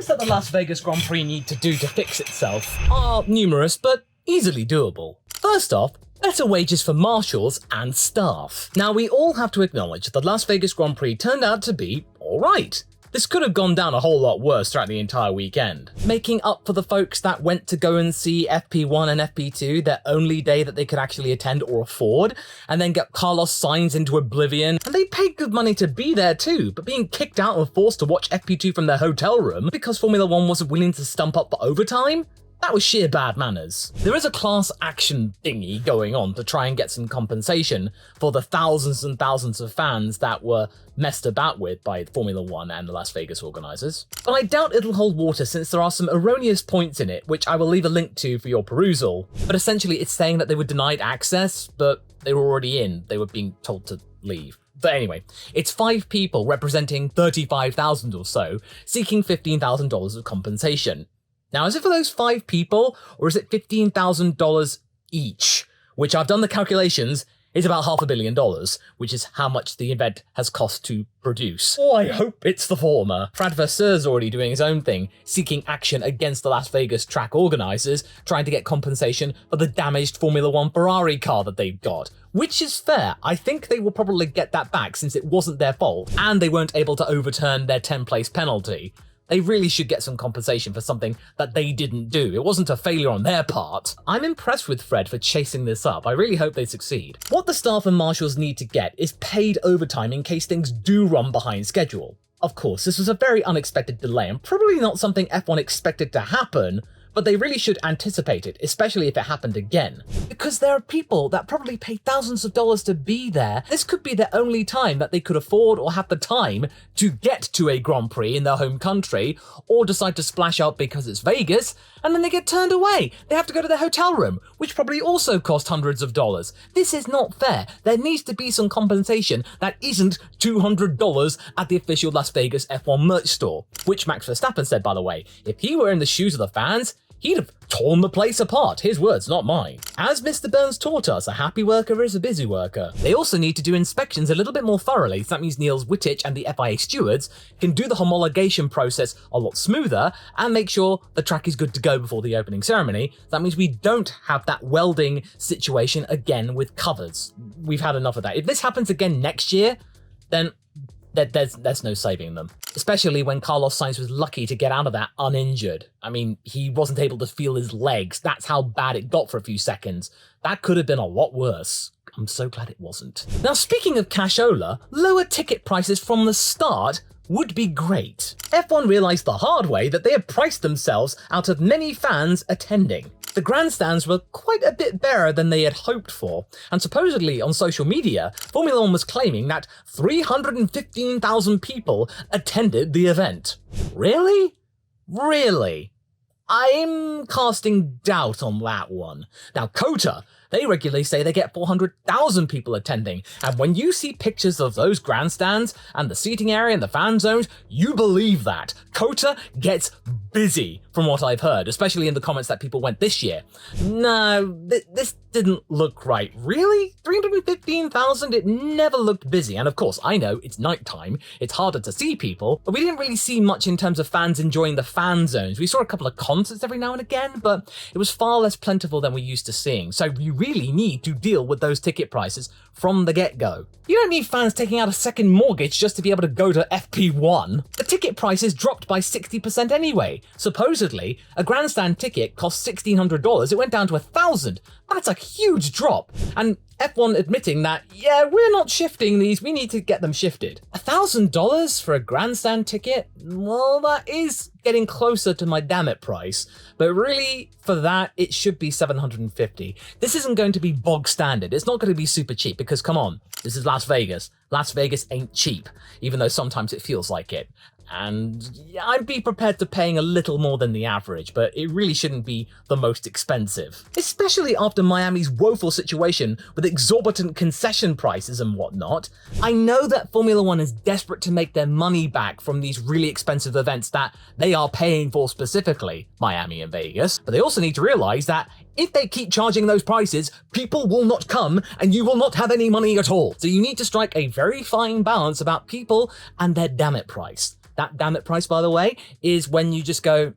things that the Las Vegas Grand Prix need to do to fix itself are numerous, but easily doable. First off, better wages for marshals and staff. Now, we all have to acknowledge the Las Vegas Grand Prix turned out to be alright. This could have gone down a whole lot worse throughout the entire weekend. Making up for the folks that went to go and see FP1 and FP2, their only day that they could actually attend or afford, and then get Carlos Sainz into oblivion. And they paid good money to be there too, but being kicked out and forced to watch FP2 from their hotel room because Formula 1 wasn't willing to stump up for overtime? That was sheer bad manners. There is a class action thingy going on to try and get some compensation for the thousands and thousands of fans that were messed about with by Formula 1 and the Las Vegas organisers. But I doubt it'll hold water since there are some erroneous points in it, which I will leave a link to for your perusal. But essentially it's saying that they were denied access, but they were already in. They were being told to leave. But anyway, it's 5 people representing 35,000 or so, seeking $15,000 of compensation. Now, is it for those 5 people, or is it $15,000 each? Which I've done the calculations, is about $500 million, which is how much the event has cost to produce. Oh, I hope it's the former. Brad Vasseurs already doing his own thing, seeking action against the Las Vegas track organisers, trying to get compensation for the damaged Formula 1 Ferrari car that they've got. Which is fair. I think they will probably get that back since it wasn't their fault, and they weren't able to overturn their 10th-place penalty. They really should get some compensation for something that they didn't do. It wasn't a failure on their part. I'm impressed with Fred for chasing this up. I really hope they succeed. What the staff and marshals need to get is paid overtime in case things do run behind schedule. Of course, this was a very unexpected delay and probably not something F1 expected to happen, but they really should anticipate it, especially if it happened again. Because there are people that probably pay thousands of dollars to be there. This could be their only time that they could afford or have the time to get to a Grand Prix in their home country, or decide to splash out because it's Vegas, and then they get turned away. They have to go to their hotel room, which probably also cost hundreds of dollars. This is not fair. There needs to be some compensation that isn't $200 at the official Las Vegas F1 merch store. Which Max Verstappen said, by the way, if he were in the shoes of the fans, he'd have torn the place apart. His words, not mine. As Mr. Burns taught us, a happy worker is a busy worker. They also need to do inspections a little bit more thoroughly, so that means Niels Wittich and the FIA stewards can do the homologation process a lot smoother and make sure the track is good to go before the opening ceremony. That means we don't have that welding situation again with covers. We've had enough of that. If this happens again next year, then there's no saving them. Especially when Carlos Sainz was lucky to get out of that uninjured. I mean, he wasn't able to feel his legs. That's how bad it got for a few seconds. That could have been a lot worse. I'm so glad it wasn't. Now, speaking of cashola, lower ticket prices from the start would be great. F1 realised the hard way that they had priced themselves out of many fans attending. The grandstands were quite a bit barer than they had hoped for, and supposedly on social media, Formula 1 was claiming that 315,000 people attended the event. Really? Really? I'm casting doubt on that one. Now, COTA, they regularly say they get 400,000 people attending, and when you see pictures of those grandstands and the seating area and the fan zones, you believe that. COTA gets busy, from what I've heard, especially in the comments that people went this year. No, this didn't look right. Really? 315,000? It never looked busy, and of course, I know it's nighttime, it's harder to see people, but we didn't really see much in terms of fans enjoying the fan zones. We saw a couple of concerts every now and again, but it was far less plentiful than we used to seeing, so you really need to deal with those ticket prices from the get-go. You don't need fans taking out a second mortgage just to be able to go to FP1. The ticket prices dropped by 60% anyway. Supposedly, a grandstand ticket cost $1,600, it went down to $1,000. That's a huge drop. And F1 admitting that, yeah, we're not shifting these, we need to get them shifted. $1,000 for a grandstand ticket? Well, that is getting closer to my damn it price, but really, for that, it should be $750. This isn't going to be bog standard, it's not going to be super cheap, because come on, this is Las Vegas. Las Vegas ain't cheap, even though sometimes it feels like it. And yeah, I'd be prepared to paying a little more than the average, but it really shouldn't be the most expensive. Especially after Miami's woeful situation with exorbitant concession prices and whatnot. I know that Formula 1 is desperate to make their money back from these really expensive events that they are paying for specifically, Miami and Vegas, but they also need to realize that if they keep charging those prices, people will not come and you will not have any money at all. So you need to strike a very fine balance about people and their damn it price. That damn it price, by the way, is when you just go,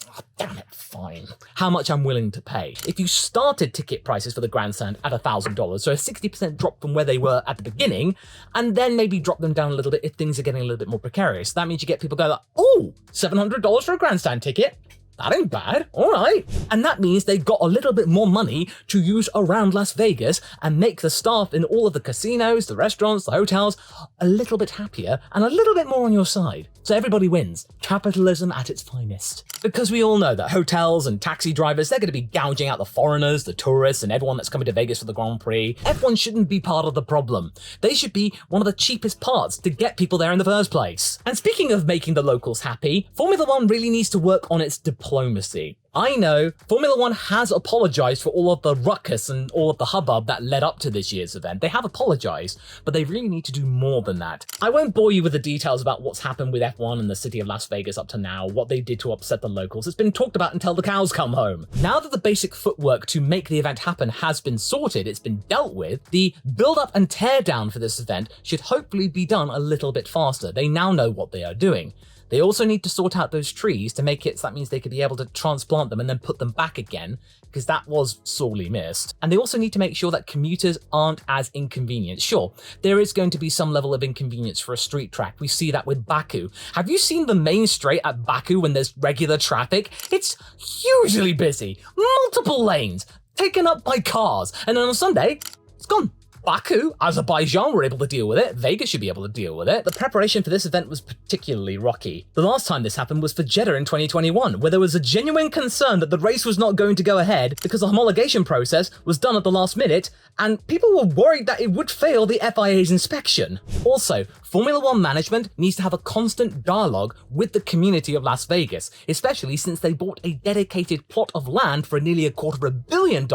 oh, damn it, fine. How much I'm willing to pay. If you started ticket prices for the grandstand at $1,000, so a 60% drop from where they were at the beginning, and then maybe drop them down a little bit if things are getting a little bit more precarious. That means you get people going like, oh, $700 for a grandstand ticket? That ain't bad, all right. And that means they got a little bit more money to use around Las Vegas and make the staff in all of the casinos, the restaurants, the hotels, a little bit happier and a little bit more on your side. So everybody wins. Capitalism at its finest. Because we all know that hotels and taxi drivers, they're going to be gouging out the foreigners, the tourists, and everyone that's coming to Vegas for the Grand Prix. F1 shouldn't be part of the problem. They should be one of the cheapest parts to get people there in the first place. And speaking of making the locals happy, Formula One really needs to work on its diplomacy. I know Formula One has apologized for all of the ruckus and all of the hubbub that led up to this year's event. They have apologized, but they really need to do more than that. I won't bore you with the details about what's happened with F1 and the city of Las Vegas up to now, what they did to upset the locals. It's been talked about until the cows come home. Now that the basic footwork to make the event happen has been sorted, it's been dealt with, the build-up and tear-down for this event should hopefully be done a little bit faster. They now know what they are doing. They also need to sort out those trees to make it so that means they could be able to transplant them and then put them back again, because that was sorely missed. And they also need to make sure that commuters aren't as inconvenient. Sure, there is going to be some level of inconvenience for a street track. We see that with Baku. Have you seen the main straight at Baku when there's regular traffic? It's hugely busy, multiple lanes, taken up by cars, and then on Sunday, it's gone. Baku, Azerbaijan were able to deal with it. Vegas should be able to deal with it. The preparation for this event was particularly rocky. The last time this happened was for Jeddah in 2021, where there was a genuine concern that the race was not going to go ahead because the homologation process was done at the last minute, and people were worried that it would fail the FIA's inspection. Also, Formula One management needs to have a constant dialogue with the community of Las Vegas, especially since they bought a dedicated plot of land for nearly $250 million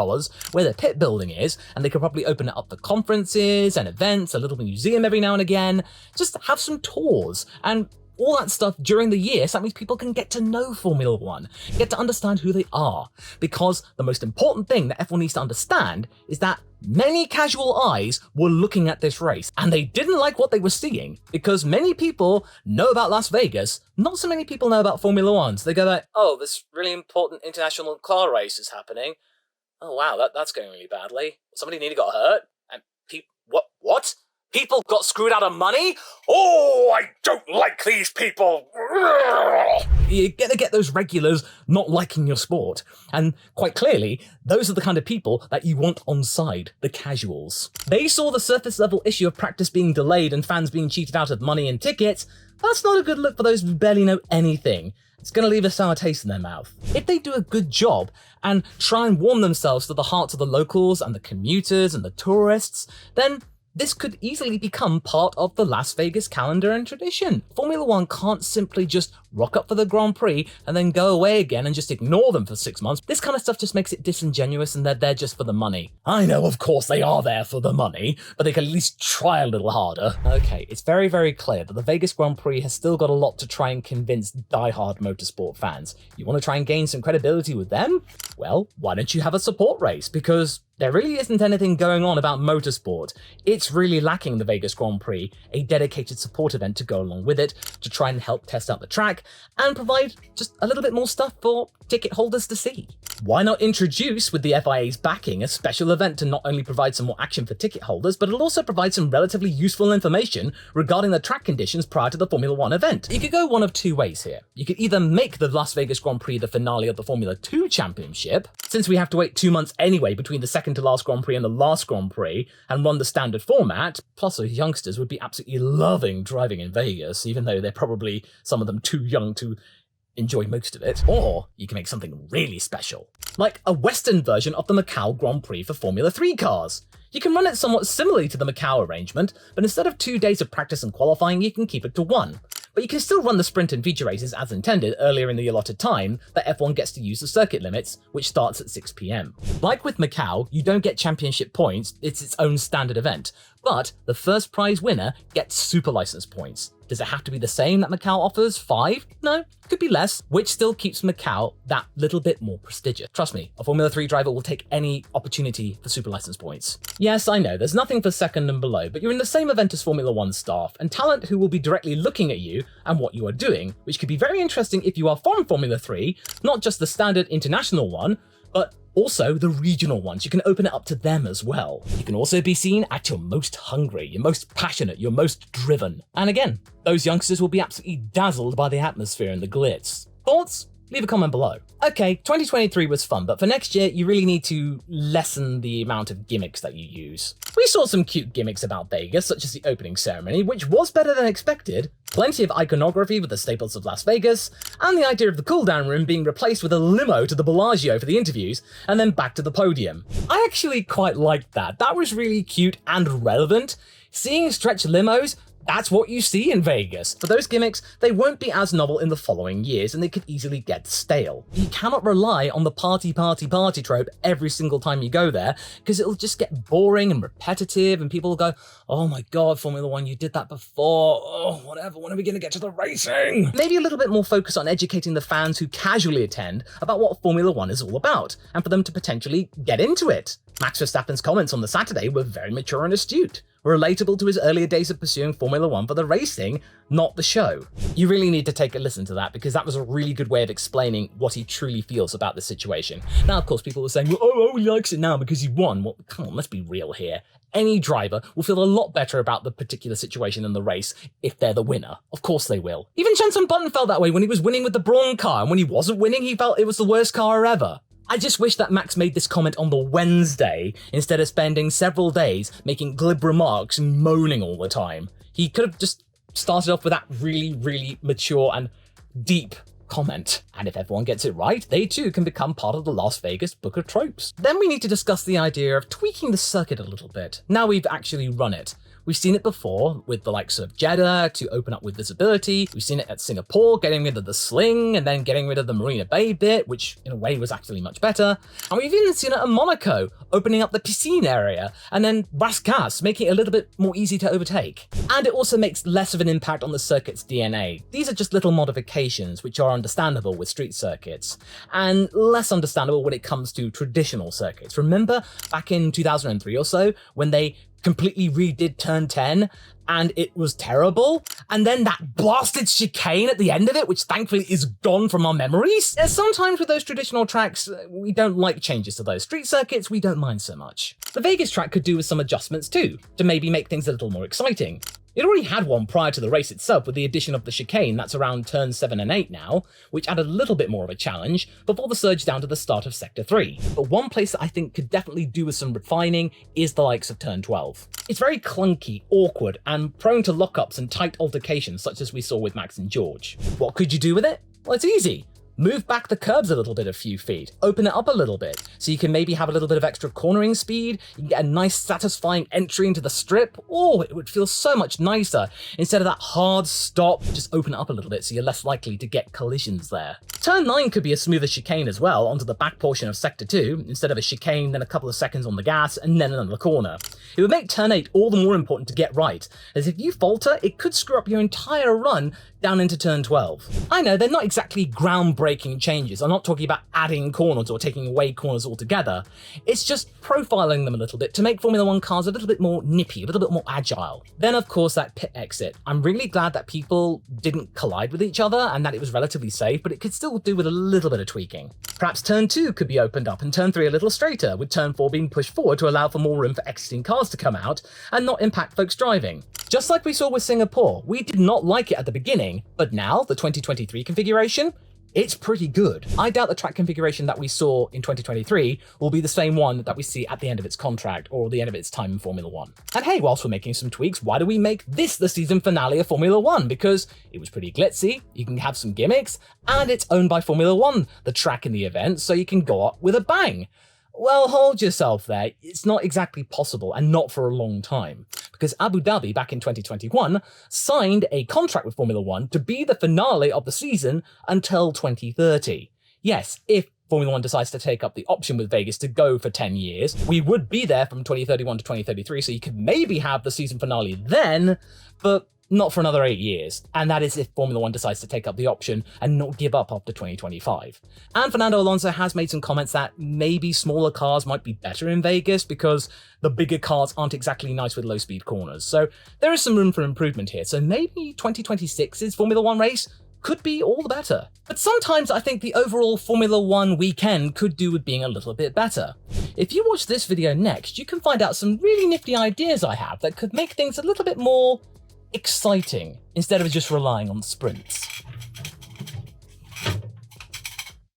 where the pit building is, and they could probably open it up for conferences and events, a little museum every now and again. Just have some tours and all that stuff during the year, so that means people can get to know Formula One, get to understand who they are. Because the most important thing that F1 needs to understand is that many casual eyes were looking at this race, and they didn't like what they were seeing, because many people know about Las Vegas, not so many people know about Formula One. So they go like, oh, this really important international car race is happening. Oh wow, that's going really badly. Somebody nearly got hurt, and what? People got screwed out of money? Oh, I don't like these people. You're gonna get those regulars not liking your sport. And quite clearly, those are the kind of people that you want on side, the casuals. They saw the surface level issue of practice being delayed and fans being cheated out of money and tickets. That's not a good look for those who barely know anything. It's going to leave a sour taste in their mouth. If they do a good job and try and warm themselves to the hearts of the locals and the commuters and the tourists, then this could easily become part of the Las Vegas calendar and tradition. Formula One can't simply just rock up for the Grand Prix and then go away again and just ignore them for 6 months. This kind of stuff just makes it disingenuous, and they're there just for the money. I know, of course, they are there for the money, but they can at least try a little harder. Okay, it's very, very clear that the Vegas Grand Prix has still got a lot to try and convince die-hard motorsport fans. You want to try and gain some credibility with them? Well, why don't you have a support race? Because there really isn't anything going on about motorsport. It's really lacking the Vegas Grand Prix, a dedicated support event to go along with it, to try and help test out the track, and provide just a little bit more stuff for ticket holders to see. Why not introduce, with the FIA's backing, a special event to not only provide some more action for ticket holders, but it'll also provide some relatively useful information regarding the track conditions prior to the Formula One event. You could go one of two ways here. You could either make the Las Vegas Grand Prix the finale of the Formula 2 Championship, since we have to wait 2 months anyway between the second to last Grand Prix and the last Grand Prix, and run the standard format, plus those youngsters would be absolutely loving driving in Vegas, even though they're probably, some of them, too young to enjoy most of it. Or you can make something really special, like a Western version of the Macau Grand Prix for Formula 3 cars. You can run it somewhat similarly to the Macau arrangement, but instead of 2 days of practice and qualifying, you can keep it to 1. But you can still run the sprint and feature races as intended earlier in the allotted time that F1 gets to use the circuit limits, which starts at 6 PM. Like with Macau, you don't get championship points, it's its own standard event, but the first prize winner gets super license points. Does it have to be the same that Macau offers? 5? No, could be less, which still keeps Macau that little bit more prestigious. Trust me, a Formula 3 driver will take any opportunity for super license points. Yes, I know, there's nothing for second and below, but you're in the same event as Formula 1 staff and talent who will be directly looking at you and what you are doing, which could be very interesting if you are from Formula 3, not just the standard international one, but also the regional ones. You can open it up to them as well. You can also be seen at your most hungry, your most passionate, your most driven. And again, those youngsters will be absolutely dazzled by the atmosphere and the glitz. Thoughts? Leave a comment below. Okay, 2023 was fun, but for next year, you really need to lessen the amount of gimmicks that you use. We saw some cute gimmicks about Vegas, such as the opening ceremony, which was better than expected, plenty of iconography with the staples of Las Vegas, and the idea of the cooldown room being replaced with a limo to the Bellagio for the interviews, and then back to the podium. I actually quite liked that. That was really cute and relevant. Seeing stretch limos, that's what you see in Vegas. For those gimmicks, they won't be as novel in the following years and they could easily get stale. You cannot rely on the party trope every single time you go there because it'll just get boring and repetitive and people will go, oh my god, Formula 1, you did that before, oh whatever, when are we going to get to the racing? Maybe a little bit more focus on educating the fans who casually attend about what Formula 1 is all about and for them to potentially get into it. Max Verstappen's comments on the Saturday were very mature and astute, relatable to his earlier days of pursuing Formula 1 for the racing, not the show. You really need to take a listen to that because that was a really good way of explaining what he truly feels about the situation. Now, of course, people were saying, well, oh, he likes it now because he won. Well, come on, let's be real here. Any driver will feel a lot better about the particular situation in the race if they're the winner. Of course they will. Even Jenson Button felt that way when he was winning with the Brawn car, and when he wasn't winning, he felt it was the worst car ever. I just wish that Max made this comment on the Wednesday instead of spending several days making glib remarks and moaning all the time. He could have just started off with that really, really mature and deep comment. And if everyone gets it right, they too can become part of the Las Vegas Book of Tropes. Then we need to discuss the idea of tweaking the circuit a little bit. Now we've actually run it. We've seen it before with the likes of Jeddah to open up with visibility. We've seen it at Singapore, getting rid of the sling and then getting rid of the Marina Bay bit, which in a way was actually much better. And we've even seen it at Monaco, opening up the piscine area, and then Rascasse, making it a little bit more easy to overtake. And it also makes less of an impact on the circuit's DNA. These are just little modifications which are understandable with street circuits, and less understandable when it comes to traditional circuits. Remember back in 2003 or so, when they completely redid turn 10 and it was terrible, and then that blasted chicane at the end of it, which thankfully is gone from our memories. Sometimes with those traditional tracks, we don't like changes to those. Street circuits, we don't mind so much. The Vegas track could do with some adjustments too, to maybe make things a little more exciting. It already had one prior to the race itself with the addition of the chicane that's around turns 7 and 8 now, which added a little bit more of a challenge before the surge down to the start of Sector 3. But one place that I think could definitely do with some refining is the likes of turn 12. It's very clunky, awkward, and prone to lockups and tight altercations such as we saw with Max and George. What could you do with it? Well, it's easy. Move back the curbs a little bit, a few feet. Open it up a little bit, so you can maybe have a little bit of extra cornering speed. You can get a nice, satisfying entry into the strip. Oh, it would feel so much nicer. Instead of that hard stop, just open it up a little bit so you're less likely to get collisions there. Turn 9 could be a smoother chicane as well, onto the back portion of Sector 2, instead of a chicane, then a couple of seconds on the gas, and then another corner. It would make Turn 8 all the more important to get right, as if you falter, it could screw up your entire run down into Turn 12. I know, they're not exactly groundbreaking changes. I'm not talking about adding corners or taking away corners altogether. It's just profiling them a little bit to make Formula 1 cars a little bit more nippy, a little bit more agile. Then, of course, that pit exit. I'm really glad that people didn't collide with each other and that it was relatively safe, but it could still do with a little bit of tweaking. Perhaps Turn 2 could be opened up and Turn 3 a little straighter, with Turn 4 being pushed forward to allow for more room for exiting cars to come out and not impact folks driving. Just like we saw with Singapore, we did not like it at the beginning, but now, the 2023 configuration, it's pretty good. I doubt the track configuration that we saw in 2023 will be the same one that we see at the end of its contract or the end of its time in Formula 1. And hey, whilst we're making some tweaks, why do we make this the season finale of Formula 1? Because it was pretty glitzy, you can have some gimmicks, and it's owned by Formula 1, the track in the event, so you can go up with a bang. Well, hold yourself there. It's not exactly possible, and not for a long time, because Abu Dhabi back in 2021 signed a contract with Formula 1 to be the finale of the season until 2030. Yes, if Formula 1 decides to take up the option with Vegas to go for 10 years, we would be there from 2031 to 2033, so you could maybe have the season finale then, but not for another 8 years, and that is if Formula One decides to take up the option and not give up after 2025. And Fernando Alonso has made some comments that maybe smaller cars might be better in Vegas because the bigger cars aren't exactly nice with low-speed corners. So there is some room for improvement here, so maybe 2026's Formula One race could be all the better. But sometimes I think the overall Formula One weekend could do with being a little bit better. If you watch this video next, you can find out some really nifty ideas I have that could make things a little bit more exciting instead of just relying on sprints.